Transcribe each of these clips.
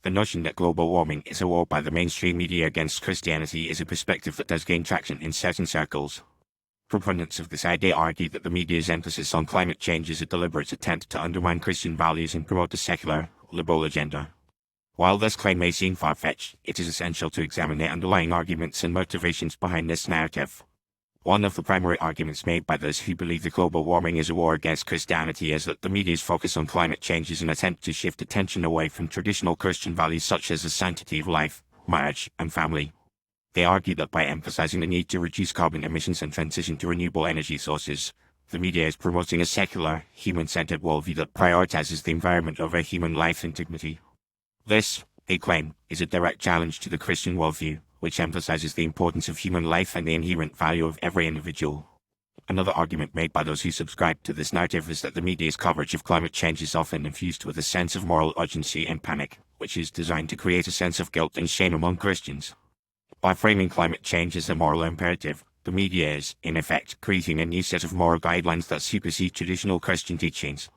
The notion that global warming is a war by the mainstream media against Christianity is a perspective that does gain traction in certain circles. Proponents of this idea argue that the media's emphasis on climate change is a deliberate attempt to undermine Christian values and promote a secular, liberal agenda. While this claim may seem far-fetched, it is essential to examine the underlying arguments and motivations behind this narrative. One of the primary arguments made by those who believe that global warming is a war against Christianity is that the media's focus on climate change is an attempt to shift attention away from traditional Christian values such as the sanctity of life, marriage, and family. They argue that by emphasizing the need to reduce carbon emissions and transition to renewable energy sources, the media is promoting a secular, human-centered worldview that prioritizes the environment over human life and dignity. This, they claim, is a direct challenge to the Christian worldview, which emphasizes the importance of human life and the inherent value of every individual. Another argument made by those who subscribe to this narrative is that the media's coverage of climate change is often infused with a sense of moral urgency and panic, which is designed to create a sense of guilt and shame among Christians. By framing climate change as a moral imperative, the media is, in effect, creating a new set of moral guidelines that supersede traditional Christian teachings.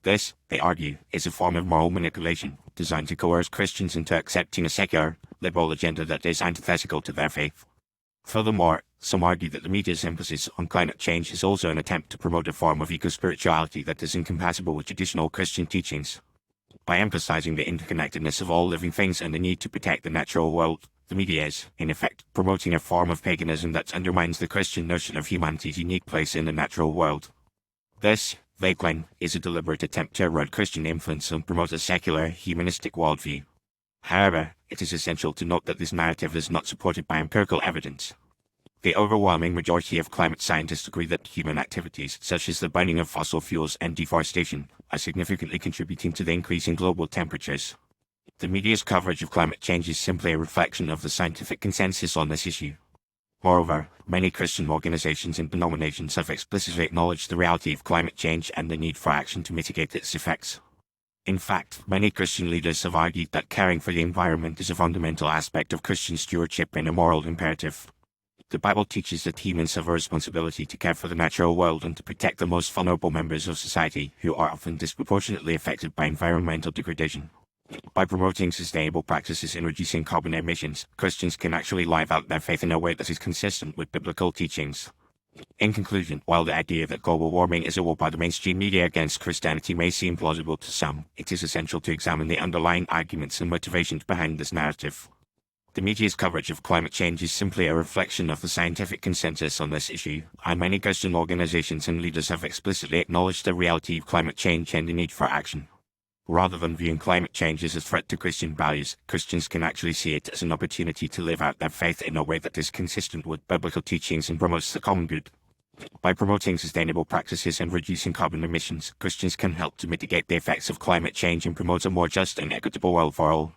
This, they argue, is a form of moral manipulation, designed to coerce Christians into accepting a secular, liberal agenda that is antithetical to their faith. Furthermore, some argue that the media's emphasis on climate change is also an attempt to promote a form of eco-spirituality that is incompatible with traditional Christian teachings. By emphasizing the interconnectedness of all living things and the need to protect the natural world, the media is, in effect, promoting a form of paganism that undermines the Christian notion of humanity's unique place in the natural world. This, they claim, is a deliberate attempt to erode Christian influence and promote a secular, humanistic worldview. However, it is essential to note that this narrative is not supported by empirical evidence. The overwhelming majority of climate scientists agree that human activities, such as the burning of fossil fuels and deforestation, are significantly contributing to the increase in global temperatures. The media's coverage of climate change is simply a reflection of the scientific consensus on this issue. Moreover, many Christian organizations and denominations have explicitly acknowledged the reality of climate change and the need for action to mitigate its effects. In fact, many Christian leaders have argued that caring for the environment is a fundamental aspect of Christian stewardship and a moral imperative. The Bible teaches that humans have a responsibility to care for the natural world and to protect the most vulnerable members of society who are often disproportionately affected by environmental degradation. By promoting sustainable practices in reducing carbon emissions, Christians can actually live out their faith in a way that is consistent with biblical teachings. In conclusion, while the idea that global warming is a war by the mainstream media against Christianity may seem plausible to some, it is essential to examine the underlying arguments and motivations behind this narrative. The media's coverage of climate change is simply a reflection of the scientific consensus on this issue, and many Christian organizations and leaders have explicitly acknowledged the reality of climate change and the need for action. Rather than viewing climate change as a threat to Christian values, Christians can actually see it as an opportunity to live out their faith in a way that is consistent with biblical teachings and promotes the common good. By promoting sustainable practices and reducing carbon emissions, Christians can help to mitigate the effects of climate change and promote a more just and equitable world for all.